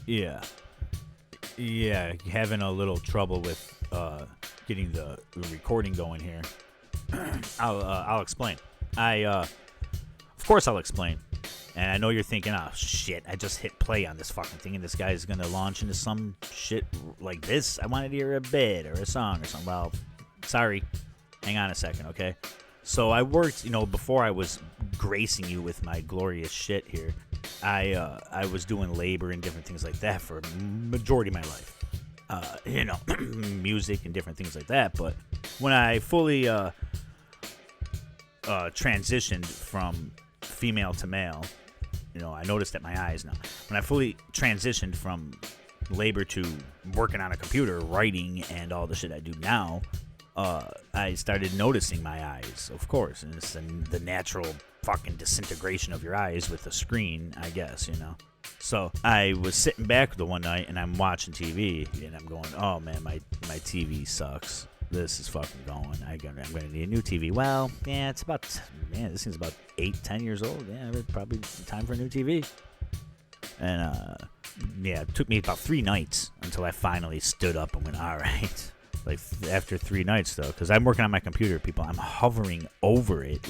Yeah, yeah, having a little trouble with getting the recording going here. I'll explain. Of course, I'll explain. And I know you're thinking, oh shit, I just hit play on this fucking thing, and this guy's gonna launch into some shit like this. I wanted to hear a bit or a song or something. Well, sorry. Hang on a second, okay? So I worked, before I was gracing you with my glorious shit here. I was doing labor and different things like that for a majority of my life. Music and different things like that. But when I fully transitioned from female to male, I noticed that my eyes now. When I fully transitioned from labor to working on a computer, writing, and all the shit I do now, I started noticing my eyes, of course, and it's the natural fucking disintegration of your eyes with the screen, I guess, So I was sitting back the one night and I'm watching TV and I'm going, oh man, my TV sucks. This is fucking going. I'm gonna need a new TV. Well, yeah, this thing's about 8-10 years old. Yeah, it's probably time for a new TV. And it took me about 3 nights until I finally stood up and went, all right. Like after 3 nights though, because I'm working on my computer, people, I'm hovering over it,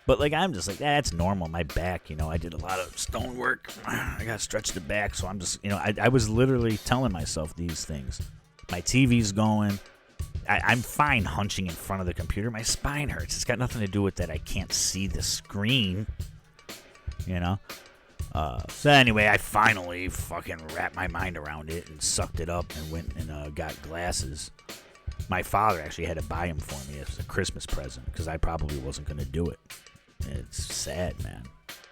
But I'm just like, that's normal. My back, I did a lot of stone work. I got stretched the back, so I'm just, I was literally telling myself these things. My TV's going. I'm fine hunching in front of the computer. My spine hurts. It's got nothing to do with that. I can't see the screen. So anyway, I finally fucking wrapped my mind around it and sucked it up and went and got glasses. My father actually had to buy them for me as a Christmas present because I probably wasn't going to do it. It's sad, man.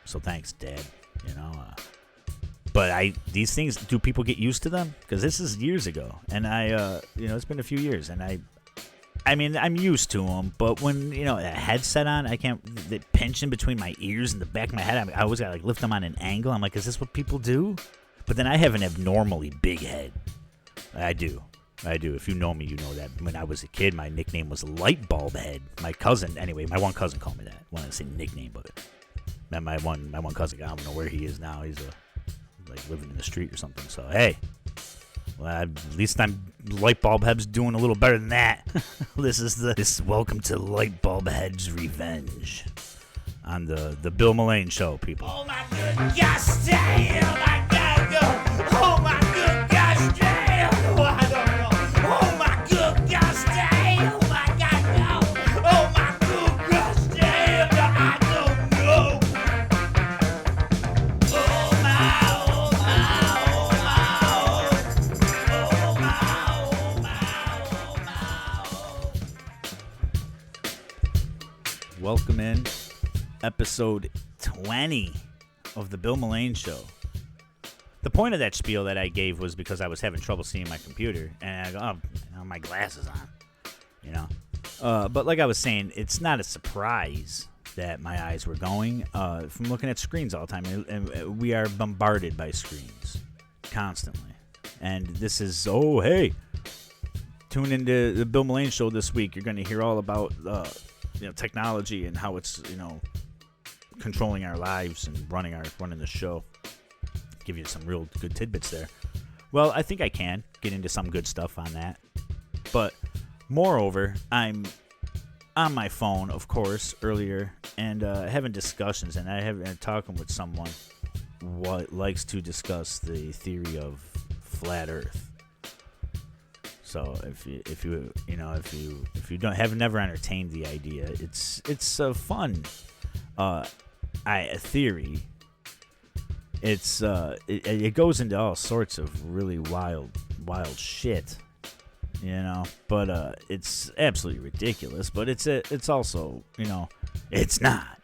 So thanks, Dad. But these things, do people get used to them? Because this is years ago, and it's been a few years, and I'm used to them. But when a headset on, I can't. The pinching between my ears and the back of my head, I always gotta lift them on an angle. I'm like, is this what people do? But then I have an abnormally big head. I do. If you know me, you know that. When I was a kid, my nickname was Light Bulb Head. My one cousin called me that. I wanted to say nickname, but my one cousin, I don't know where he is now. He's living in the street or something. So hey, well, at least Light Bulb Head's doing a little better than that. This welcome to Light Bulb Head's revenge on the Bill Mullane Show, people. Oh my good gosh damn, I gotta go. Oh my good gosh damn, no, I don't know. Oh my good gosh damn, I gotta go. Oh my good gosh damn, no, I don't know. Oh my, oh my, oh my, oh my, oh my, oh my. Welcome in episode 20 of the Bill Mullane Show. The point of that spiel that I gave was because I was having trouble seeing my computer, and I go, my glasses on, But like I was saying, it's not a surprise that my eyes were going from looking at screens all the time. And we are bombarded by screens constantly. And this is, hey, tune into the Bill Mullane Show this week. You're going to hear all about technology and how it's controlling our lives and running the show. Give you some real good tidbits there. Well, I think I can get into some good stuff on that. But moreover, I'm on my phone, of course, earlier, and having discussions, and I have been talking with someone what likes to discuss the theory of flat Earth. So if you have never entertained the idea, it's a fun theory. It goes into all sorts of really wild shit, But it's absolutely ridiculous. But it's also it's not,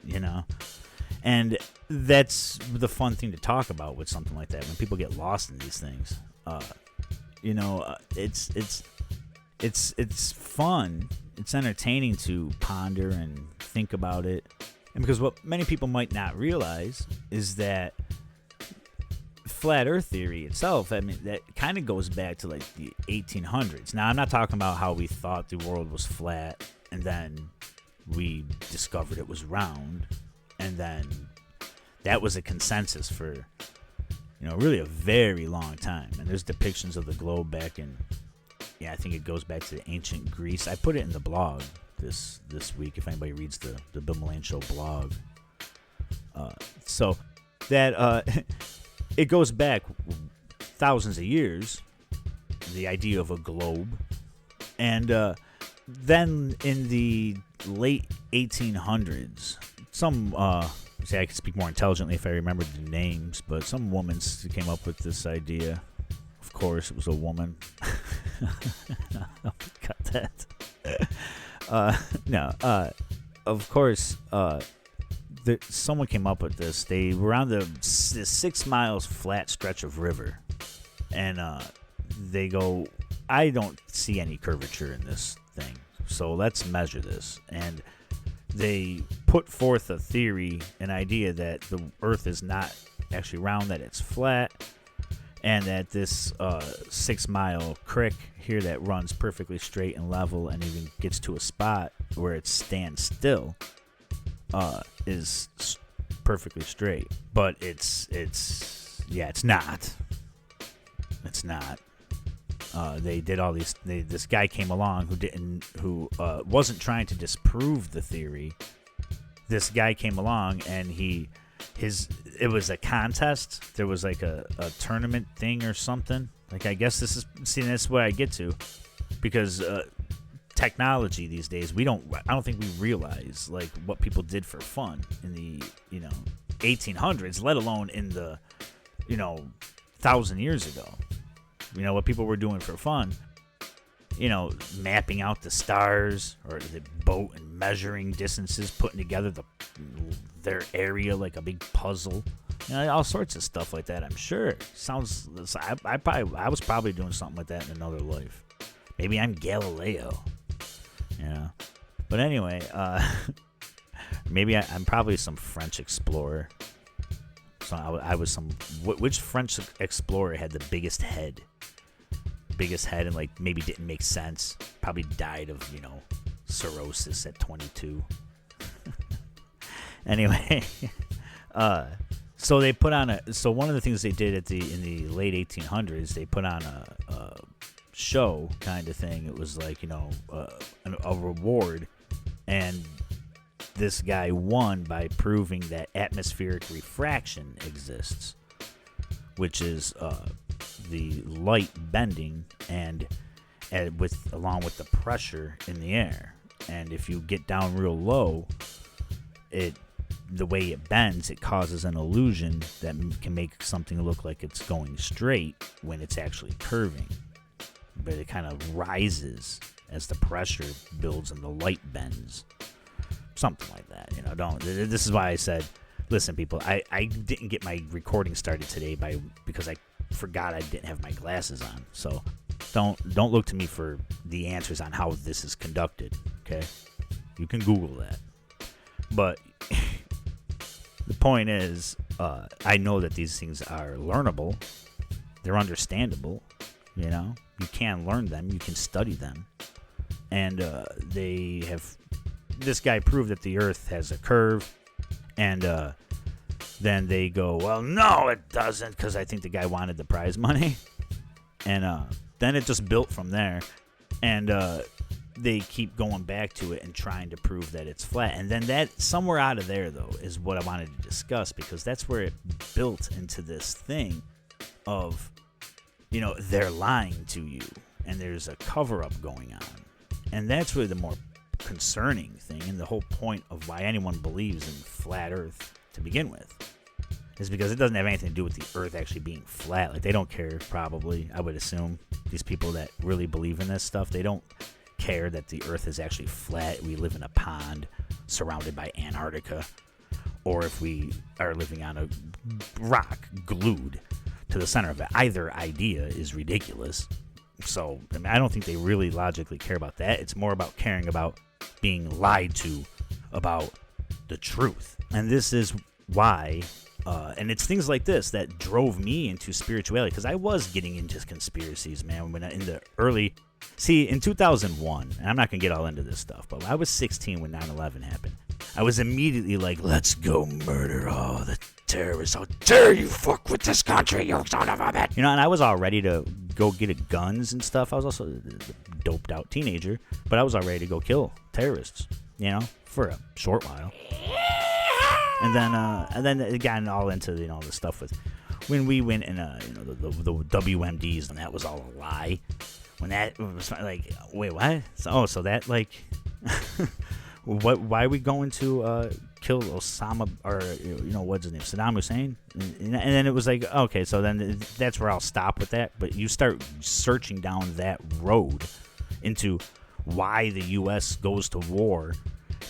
And that's the fun thing to talk about with something like that when people get lost in these things. It's fun. It's entertaining to ponder and think about it. And because what many people might not realize is that flat Earth theory itself, that kind of goes back to like the 1800s. Now, I'm not talking about how we thought the world was flat and then we discovered it was round, and then that was a consensus for really a very long time. And there's depictions of the globe back in, I think it goes back to the ancient Greece. I put it in the blog this week if anybody reads the Bill Mullane Show blog. So that it goes back thousands of years, the idea of a globe. And then in the late 1800s, some say I could speak more intelligently if I remembered the names, but some woman came up with this idea. Of course, it was a woman. Cut that. Of course, someone came up with this. They were on the 6 miles flat stretch of river, and they go, I don't see any curvature in this thing, so let's measure this. And they put forth a theory, an idea that the Earth is not actually round, that it's flat, and that this 6 mile creek here that runs perfectly straight and level and even gets to a spot where it stands still is perfectly straight. But it's not. It's not. They did all these. This guy came along who wasn't trying to disprove the theory. This guy came along and it was a contest. There was like a tournament thing or something. Like, I guess that's what I get to, because technology these days, I don't think we realize like what people did for fun in the 1800s, let alone in the 1,000 years ago. What people were doing for fun, mapping out the stars or the boat and measuring distances, putting together their area like a big puzzle, all sorts of stuff like that. I'm sure I was probably doing something like that in another life. Maybe I'm Galileo. But anyway, maybe I'm probably some French explorer. So I was which French explorer had the biggest head and like maybe didn't make sense, probably died of cirrhosis at 22. Anyway, so they put on one of the things they did in the late 1800s, they put on a show kind of thing. It was like a reward, and this guy won by proving that atmospheric refraction exists, which is the light bending and along with the pressure in the air. And if you get down real low, the way it bends, it causes an illusion that can make something look like it's going straight when it's actually curving. But it kind of rises as the pressure builds and the light bends. Something like that, This is why I said, listen, people, I didn't get my recording started today because I forgot I didn't have my glasses on. So don't look to me for the answers on how this is conducted. Okay, you can Google that. But the point is, I know that these things are learnable. They're understandable. You can learn them. You can study them, and this guy proved that the Earth has a curve, and then they go, well, no, it doesn't, because I think the guy wanted the prize money, and then it just built from there, and they keep going back to it and trying to prove that it's flat, and then that somewhere out of there, though, is what I wanted to discuss, because that's where it built into this thing of, they're lying to you, and there's a cover-up going on, and that's really the more concerning thing, and the whole point of why anyone believes in flat Earth to begin with is because it doesn't have anything to do with the Earth actually being flat. Like, they don't care, probably, I would assume. These people that really believe in this stuff, they don't care that the Earth is actually flat. We live in a pond surrounded by Antarctica, or if we are living on a rock glued to the center of it. Either idea is ridiculous. So, I don't think they really logically care about that. It's more about caring about being lied to about the truth. And this is why, and it's things like this that drove me into spirituality, because I was getting into conspiracies, man, when in the early... See, in 2001, and I'm not going to get all into this stuff, but I was 16 when 9/11 happened. I was immediately like, let's go murder all the terrorists. How dare you fuck with this country, you son of a bitch. You know, and I was all ready to go get guns and stuff. I was also a doped out teenager, but I was all ready to go kill terrorists, you know, for a short while. And then it got all into, you know, the stuff with when we went in, you know, the WMDs, and that was all a lie. When that was like, wait, what? So that like, what? Why are we going to kill Osama, or you know, what's his name, Saddam Hussein? And then it was like, okay, so then that's where I'll stop with that. But you start searching down that road into why the U.S. goes to war.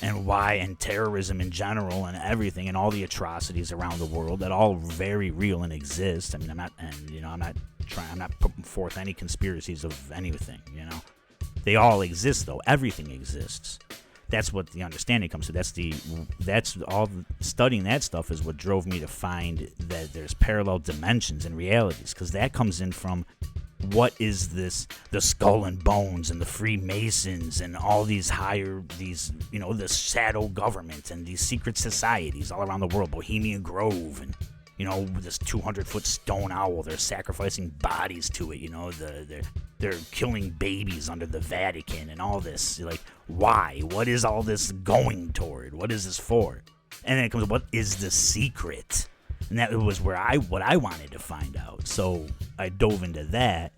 And why, and terrorism in general, and everything, and all the atrocities around the world that all very real and exist. I mean, I'm not putting forth any conspiracies of anything. You know, they all exist though. Everything exists. That's what the understanding comes to. That's all. Studying that stuff is what drove me to find that there's parallel dimensions and realities, because that comes in from. What is this? The Skull and Bones and the Freemasons and all these you know, the shadow government and these secret societies all around the world, Bohemian Grove, and you know, this 200-foot stone owl. They're sacrificing bodies to it. You know, they're killing babies under the Vatican and all this. Like, why? What is all this going toward? What is this for? And then it comes, what is the secret? And that was what I wanted to find out. So I dove into that,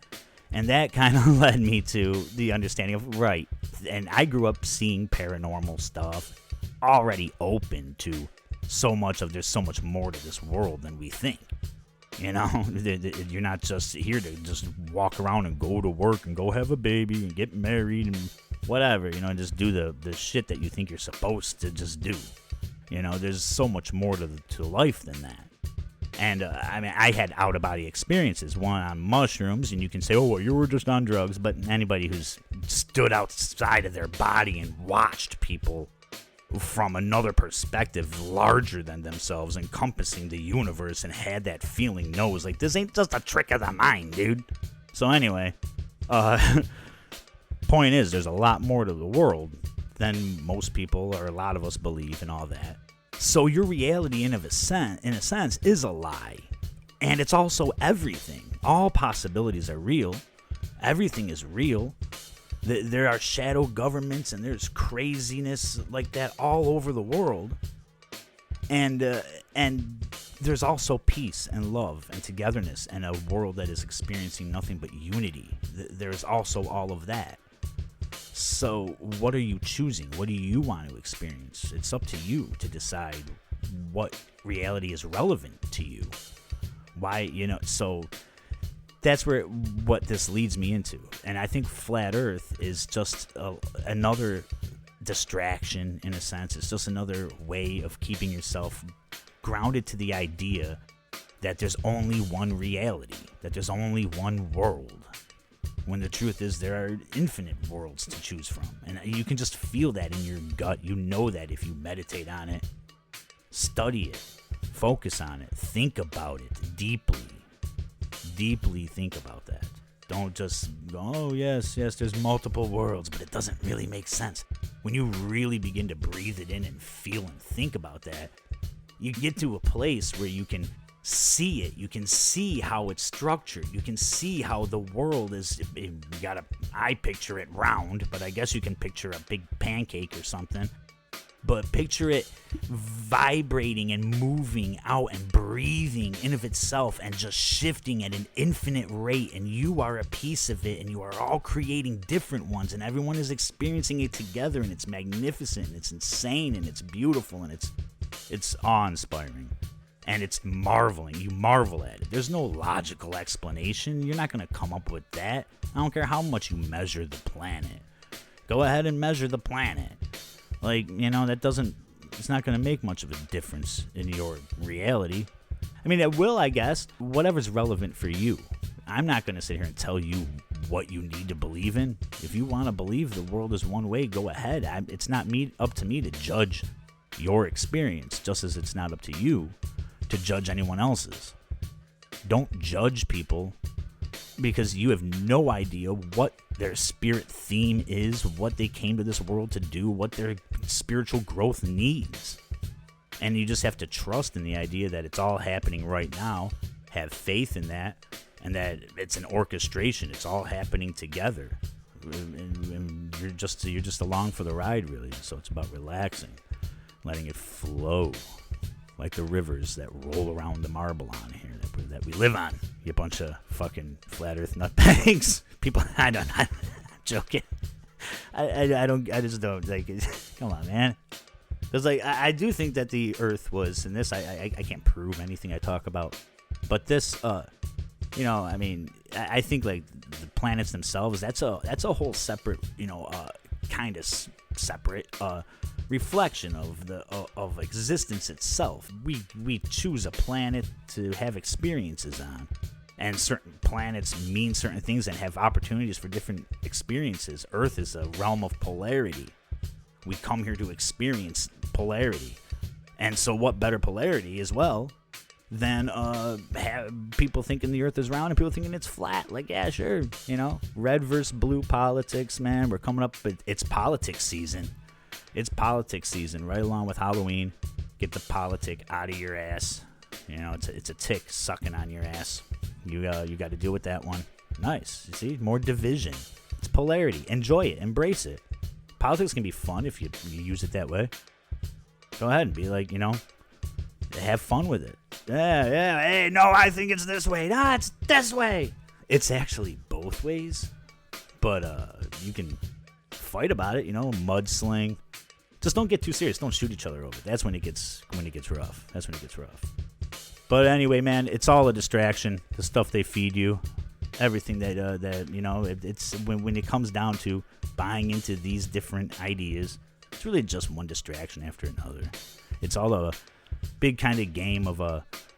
and that kind of led me to the understanding of, right, and I grew up seeing paranormal stuff, already open to so much of, there's so much more to this world than we think. You know, you're not just here to just walk around and go to work and go have a baby and get married and whatever, you know, and just do the shit that you think you're supposed to just do. You know, there's so much more to life than that. And, I mean, I had out-of-body experiences, one on mushrooms, and you can say, oh, well, you were just on drugs, but anybody who's stood outside of their body and watched people from another perspective larger than themselves, encompassing the universe, and had that feeling knows, like, this ain't just a trick of the mind, dude. So anyway, point is, there's a lot more to the world than most people or a lot of us believe and all that. So your reality, in a sense, is a lie. And it's also everything. All possibilities are real. Everything is real. There are shadow governments, and there's craziness like that all over the world. And there's also peace and love and togetherness, and a world that is experiencing nothing but unity. There's also all of that. So what are you choosing? What do you want to experience? It's up to you to decide what reality is relevant to you. Why, you know, so that's what this leads me into. And I think Flat Earth is just another distraction, in a sense. It's just another way of keeping yourself grounded to the idea that there's only one reality, that there's only one world. When the truth is, there are infinite worlds to choose from. And you can just feel that in your gut. You know that if you meditate on it, study it, focus on it, think about it deeply. Deeply think about that. Don't just go, oh, yes, there's multiple worlds, but it doesn't really make sense. When you really begin to breathe it in and feel and think about that, you get to a place where you can see it. You can see how it's structured. You can see how the world is. I picture it round, but I guess you can picture a big pancake or something. But picture it vibrating and moving out and breathing in of itself and just shifting at an infinite rate, and you are a piece of it, and you are all creating different ones, and everyone is experiencing it together, and it's magnificent, and it's insane, and it's beautiful, and it's awe-inspiring. And it's marveling. You marvel at it. There's no logical explanation. You're not going to come up with that. I don't care how much you measure the planet. Go ahead and measure the planet. Like, you know, it's not going to make much of a difference in your reality. I mean, it will, I guess. Whatever's relevant for you. I'm not going to sit here and tell you what you need to believe in. If you want to believe the world is one way, go ahead. It's not up to me to judge your experience, just as it's not up to you to judge anyone else's. Don't judge people because you have no idea what their spirit theme is, what they came to this world to do, what their spiritual growth needs. And you just have to trust in the idea that it's all happening right now, have faith in that, and that it's an orchestration. It's all happening together. And you're just along for the ride, really. So it's about relaxing, letting it flow like the rivers that roll around the marble on here that we live on. You bunch of fucking flat earth nutbags. People, I'm joking. I just don't, like, come on, man. Because, like, I do think that the earth was, and this, I can't prove anything I talk about, but this, you know, I mean, I think, like, the planets themselves, that's a whole separate, you know, kind of separate reflection of existence itself. We choose a planet to have experiences on, and certain planets mean certain things and have opportunities for different experiences. Earth is a realm of polarity. We come here to experience polarity, and so what better polarity as well than people thinking the earth is round and people thinking it's flat. Like, yeah, sure, you know, red versus blue politics, man. We're coming up, it's politics season. It's politics season, right along with Halloween. Get the politic out of your ass. You know, it's a tick sucking on your ass. You got to deal with that one. Nice. You see, more division. It's polarity. Enjoy it. Embrace it. Politics can be fun if you use it that way. Go ahead and be like, you know, have fun with it. Yeah. Hey, no, I think it's this way. No, it's this way. It's actually both ways. But you can fight about it, you know, mudsling. Just don't get too serious. Don't shoot each other over. That's when it gets rough. That's when it gets rough. But anyway, man, it's all a distraction. The stuff they feed you, everything that you know, it's when it comes down to buying into these different ideas, it's really just one distraction after another. It's all a big kind of game of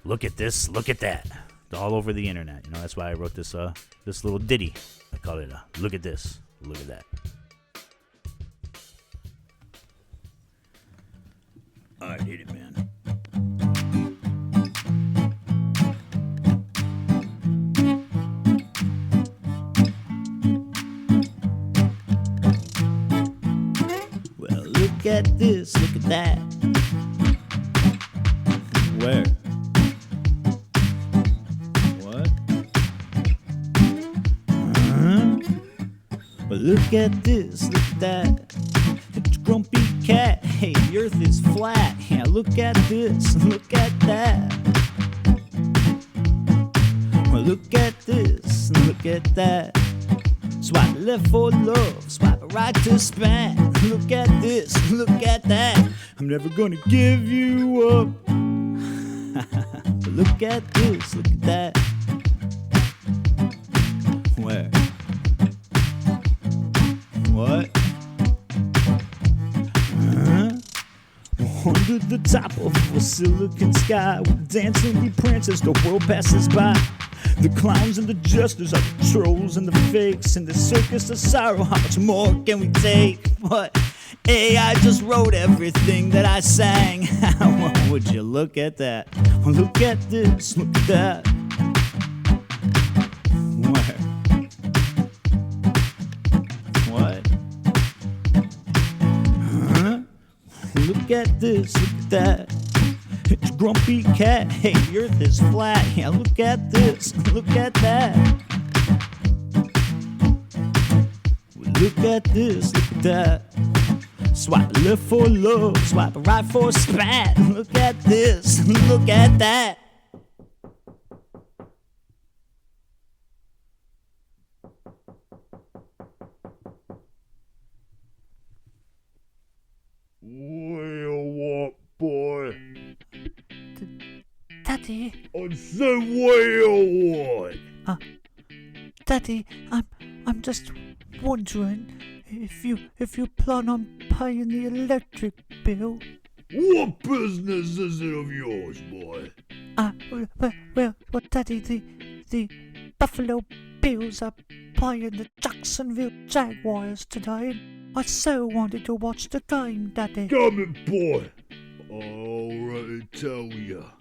look at this, look at that, all over the internet. You know, that's why I wrote this little ditty. I call it look at this, look at that. I hate it, man. Well, look at this, look at that. Where? What? Well, look at this, look at that. It's a grumpy cat. Hey, the earth is flat. Yeah, look at this, look at that. Well, look at this, look at that. Swipe left for love, swipe right to span. Look at this, look at that. I'm never gonna give you up. But look at this, look at that. Where? What? Under the top of a silicon sky, we dance and we prance as the world passes by. The clowns and the jesters are the trolls and the fakes. In the circus of sorrow, how much more can we take? What? Hey, I just wrote everything that I sang. Would you look at that? Well, look at this, look at that. Where? What? Look at this, look at that. It's a grumpy cat. Hey, the earth is flat. Yeah, look at this, look at that. Look at this, look at that. Swipe left for love, swipe right for spat. Look at this, look at that. Well, what, boy? Daddy, I said, well, what? Daddy, I'm just wondering if you plan on paying the electric bill. What business is it of yours, boy? Well, Daddy, the Buffalo Bills are playing the Jacksonville Jaguars today. I so wanted to watch the game, Daddy. Come it, boy. Alright, tell ya.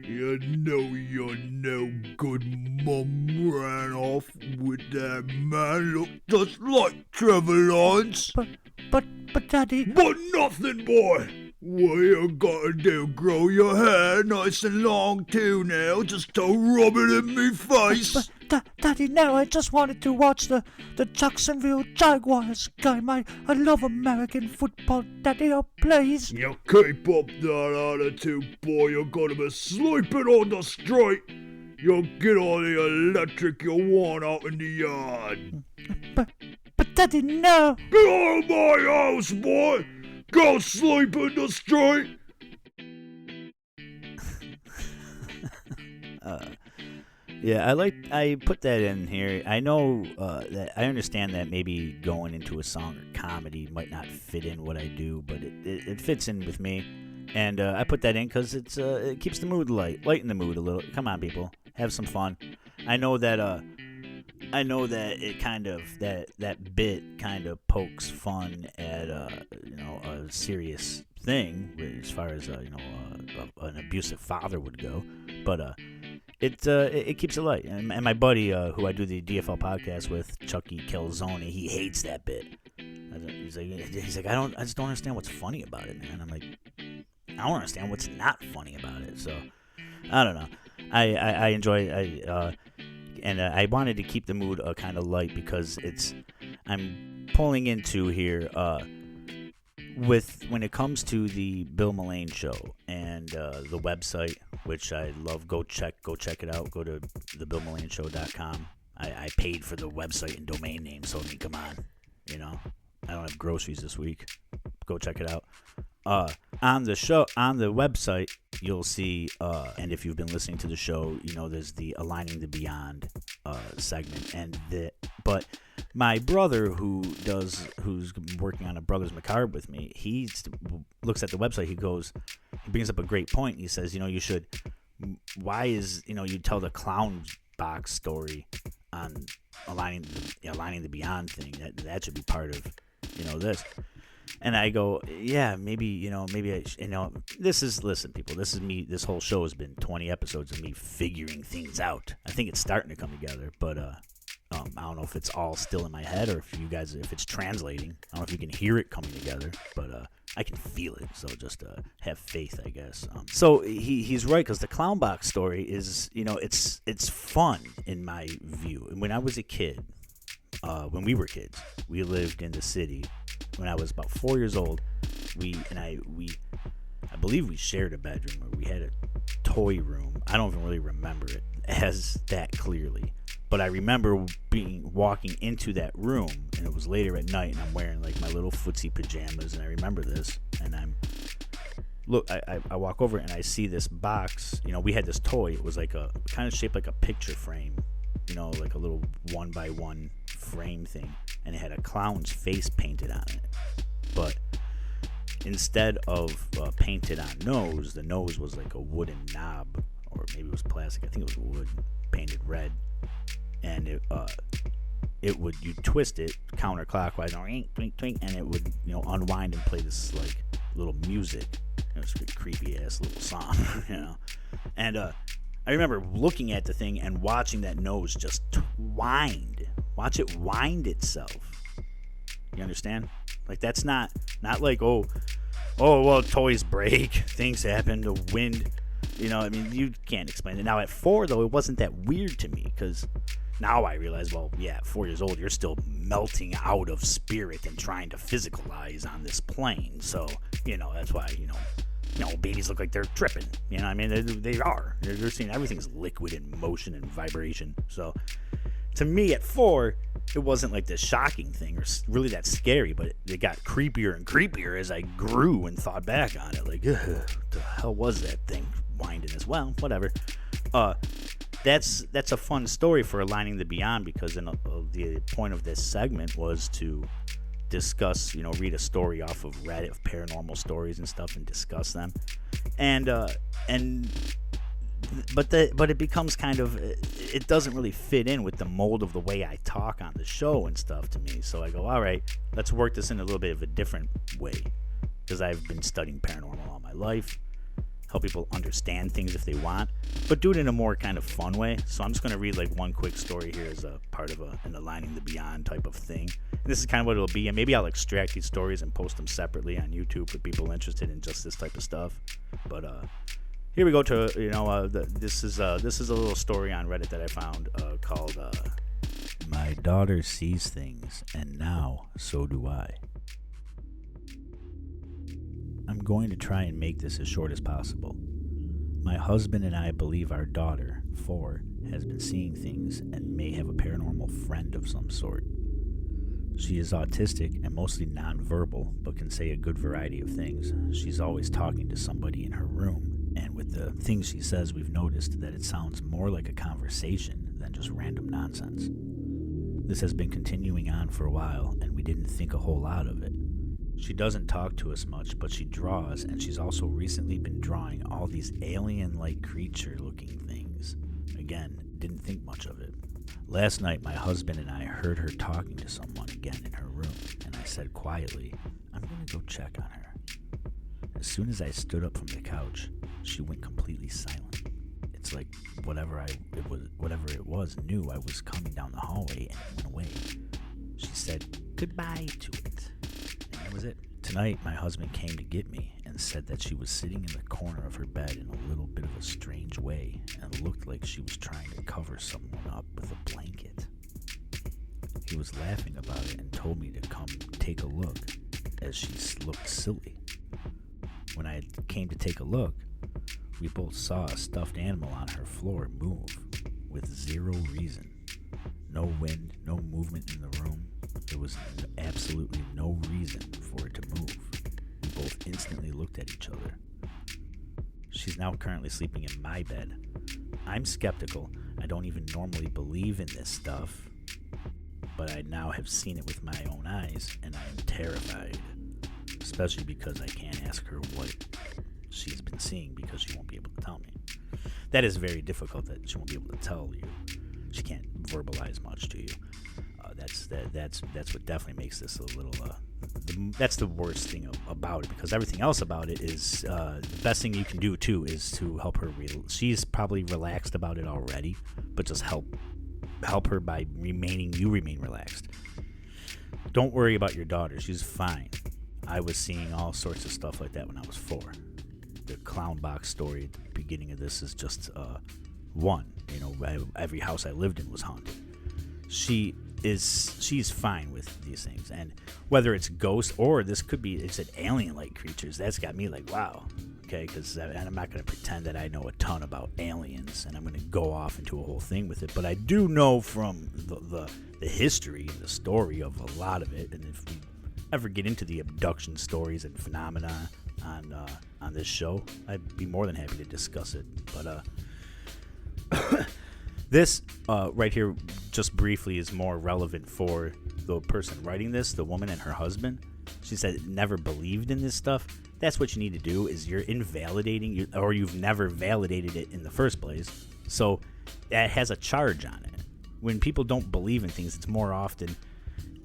You know your no good mum ran off with that man looked just like Trevor Lawrence. But Daddy... But nothing, boy. What you gotta do, grow your hair nice and long too now, just don't rub it in me face. But, Daddy, no, I just wanted to watch the Jacksonville Jaguars game. I love American football, Daddy, oh please. You keep up that attitude, boy, you're gonna be sleeping on the street. You'll get all the electric you want out in the yard. But Daddy, no. Get out of my house, boy! Go sleep in the street! Yeah, I put that in here. I know that I understand that maybe going into a song or comedy might not fit in what I do, but it fits in with me, and I put that in because it keeps the mood lighten the mood a little. Come on, people, have some fun. I know that it kind of that bit kind of pokes fun at a serious thing as far as an abusive father would go, but it keeps it light. And my buddy who I do the DFL podcast with, Chucky Calzone, he hates that bit. He's like I just don't understand what's funny about it, man. I'm like, I don't understand what's not funny about it. So I don't know. I enjoy and I wanted to keep the mood kind of light because I'm pulling into here when it comes to the Bill Mullane show and the website, which I love. Go check it out. Go to thebillmulaneshow.com. I paid for the website and domain name, so I mean, come on, I don't have groceries this week. Go check it out. On the website, you'll see, and if you've been listening to the show, there's the Aligning the Beyond segment, but my brother who's working on a Brothers Macabre with me, he looks at the website. He brings up a great point. He says, you should, you tell the clown box story on Aligning the Beyond thing. That should be part of, this. And I go, yeah, maybe listen, people, this is me. This whole show has been 20 episodes of me figuring things out. I think it's starting to come together, but I don't know if it's all still in my head or if it's translating. I don't know if you can hear it coming together, but I can feel it. So just have faith, I guess. So he's right, because the clown box story is, it's fun in my view. And when I was a kid, when we were kids, we lived in the city. When I was about 4 years old, I believe we shared a bedroom, or we had a toy room. I don't even really remember it as that clearly, but I remember walking into that room, and it was later at night, and I'm wearing like my little footsie pajamas, and I remember this, and I walk over and I see this box. We had this toy. It was like a kind of shaped like a picture frame, like a little 1x1 frame thing, and it had a clown's face painted on it. But instead of painted on nose, the nose was like a wooden knob, or maybe it was plastic. I think it was wood, painted red, and you twist it counterclockwise, twink, twink, and it would unwind and play this like little music. It was a creepy ass little song, and I remember looking at the thing and watching that nose just watch it wind itself. You understand? Like, that's not like, oh well, toys break, things happen, the wind, you can't explain it. Now at 4 though, it wasn't that weird to me, because now I realize, well, yeah, at 4 years old, you're still melting out of spirit and trying to physicalize on this plane. So that's why babies look like they're tripping. They are. They're seeing everything's liquid and motion and vibration. So to me at 4, it wasn't like this shocking thing or really that scary, but it got creepier and creepier as I grew and thought back on it. Like, what the hell was that thing winding as well? Whatever. That's a fun story for Aligning the Beyond, because the point of this segment was to discuss, read a story off of Reddit of paranormal stories and stuff and discuss them, but it becomes kind of, it doesn't really fit in with the mold of the way I talk on the show and stuff to me. So I go, all right, let's work this in a little bit of a different way, because I've been studying paranormal all my life. help people understand things if they want, but do it in a more kind of fun way. So I'm just going to read like one quick story here as a part of an Aligning the Beyond type of thing. And this is kind of what it'll be, and maybe I'll extract these stories and post them separately on YouTube for people interested in just this type of stuff. But here we go to, this is a little story on Reddit that I found called My Daughter Sees Things, and Now So Do I. I'm going to try and make this as short as possible. My husband and I believe our daughter, 4, has been seeing things and may have a paranormal friend of some sort. She is autistic and mostly nonverbal, but can say a good variety of things. She's always talking to somebody in her room, and with the things she says, we've noticed that it sounds more like a conversation than just random nonsense. This has been continuing on for a while, and we didn't think a whole lot of it. She doesn't talk to us much, but she draws, and she's also recently been drawing all these alien-like creature-looking things. Again, didn't think much of it. Last night, my husband and I heard her talking to someone again in her room, and I said quietly, I'm going to go check on her. As soon as I stood up from the couch, she went completely silent. It's like whatever it was knew I was coming down the hallway and it went away. She said goodbye to it. That was it. Tonight, my husband came to get me and said that she was sitting in the corner of her bed in a little bit of a strange way and looked like she was trying to cover someone up with a blanket. He was laughing about it and told me to come take a look, as she looked silly. When I came to take a look, we both saw a stuffed animal on her floor move with zero reason. No wind, no movement in the room. There was absolutely no reason for it to move. We both instantly looked at each other. She's now currently sleeping in my bed. I'm skeptical. I don't even normally believe in this stuff, but I now have seen it with my own eyes, and I am terrified, especially because I can't ask her what she's been seeing because she won't be able to tell me. That is very difficult, that she won't be able to tell you. She can't verbalize much to you. That's what definitely makes this a little. That's the worst thing about it, because everything else about it is the best thing you can do too is to help her. She's probably relaxed about it already, but just help her by you remain relaxed. Don't worry about your daughter. She's fine. I was seeing all sorts of stuff like that when I was 4. The clown box story at the beginning of this is just one. Every house I lived in was haunted. She's fine with these things, and whether it's ghosts or this could be it's an alien-like creatures, that's got me like, wow, okay, because I'm not going to pretend that I know a ton about aliens and I'm going to go off into a whole thing with it, but I do know from the history and the story of a lot of it, and if we ever get into the abduction stories and phenomena on this show, I'd be more than happy to discuss it, but this right here, just briefly, is more relevant for the person writing this, the woman and her husband. She said never believed in this stuff. That's what you need to do, is you're invalidating, or you've never validated it in the first place. So that has a charge on it. When people don't believe in things, it's more often,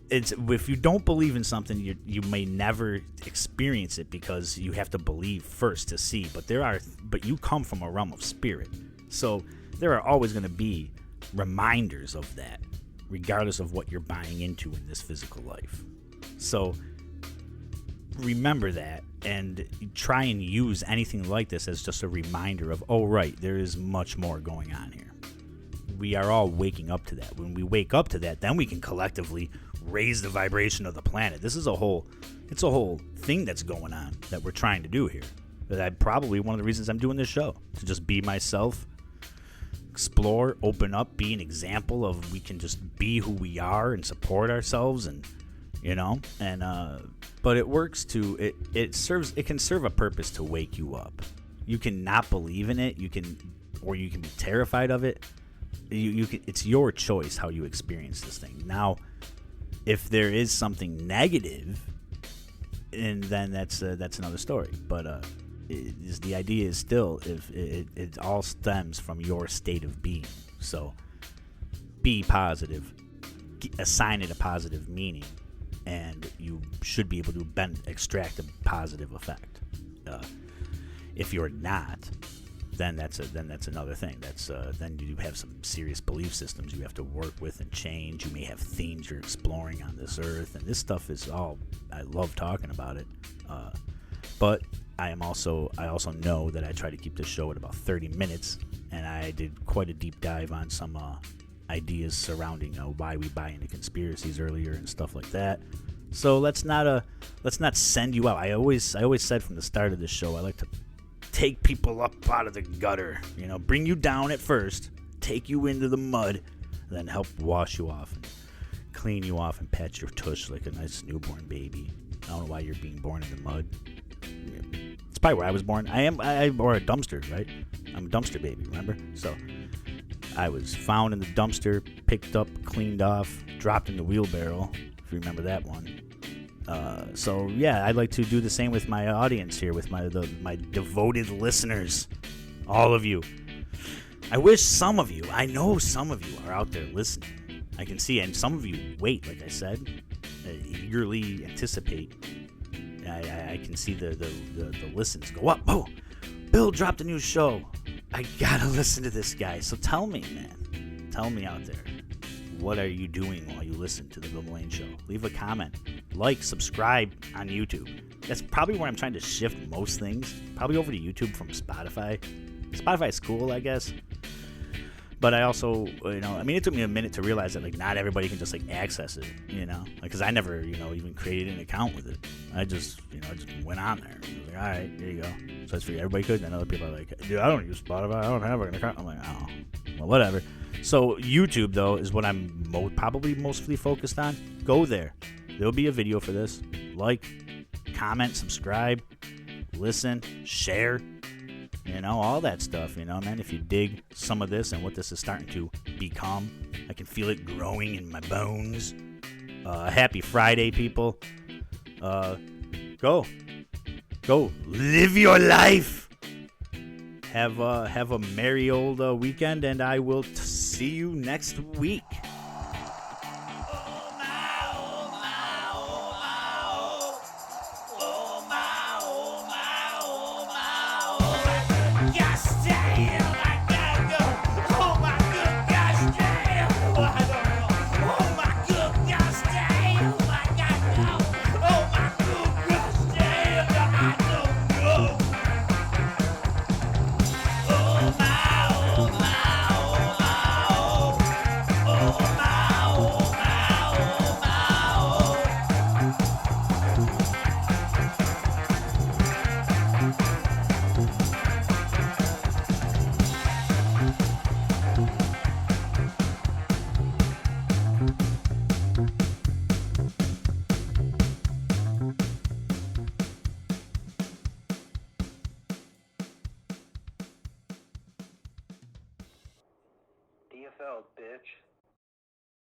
if you don't believe in something, you may never experience it because you have to believe first to see. But you come from a realm of spirit, so there are always going to be reminders of that, regardless of what you're buying into in this physical life. So remember that, and try and use anything like this as just a reminder of, oh, right, there is much more going on here. We are all waking up to that. When we wake up to that, then we can collectively raise the vibration of the planet. This is a whole thing that's going on that we're trying to do here. That probably one of the reasons I'm doing this show, to just be myself, explore, open up, be an example of we can just be who we are and support ourselves, and but it works to it can serve a purpose to wake you up. You can not believe in it, you can be terrified of it. You can, it's your choice how you experience this thing. Now, if there is something negative, and then that's another story, but the idea is still, if it all stems from your state of being. So be positive, assign it a positive meaning, and you should be able to extract a positive effect. If you're not, then that's another thing. Then you have some serious belief systems you have to work with and change. You may have themes you're exploring on this earth, and this stuff is all, I love talking about it. But I also know that I try to keep this show at about 30 minutes, and I did quite a deep dive on some ideas surrounding why we buy into conspiracies earlier and stuff like that. So let's not send you out. I always said from the start of this show, I like to take people up out of the gutter, bring you down at first, take you into the mud, then help wash you off and clean you off and pat your tush like a nice newborn baby. I don't know why you're being born in the mud. It's probably where I was born. Or a dumpster, right? I'm a dumpster baby, remember? So I was found in the dumpster, picked up, cleaned off, dropped in the wheelbarrow, if you remember that one. So yeah, I'd like to do the same with my audience here, with my devoted listeners, all of you. I wish some of you, I know some of you are out there listening. I can see, and some of you wait, like I said, eagerly anticipate. I can see the listens go up. Oh, Bill dropped a new show. I gotta listen to this guy. So tell me, man, tell me out there, what are you doing while you listen to the Bill Mullane Show? Leave a comment, like, subscribe on YouTube. That's probably where I'm trying to shift most things. Probably over to YouTube from Spotify. Spotify's cool, I guess. But I also, it took me a minute to realize that, not everybody can just, access it, because I never, even created an account with it. I just went on there. I was like, all right, there you go. So I figured everybody could, and then other people are like, dude, I don't use Spotify. I don't have an account. I'm like, oh, well, whatever. So YouTube, though, is what I'm probably mostly focused on. Go there. There'll be a video for this. Like, comment, subscribe, listen, share. All that stuff, man. If you dig some of this and what this is starting to become, I can feel it growing in my bones. Happy Friday, people. Go live your life. Have a merry old weekend, and I will see you next week. DFL, bitch.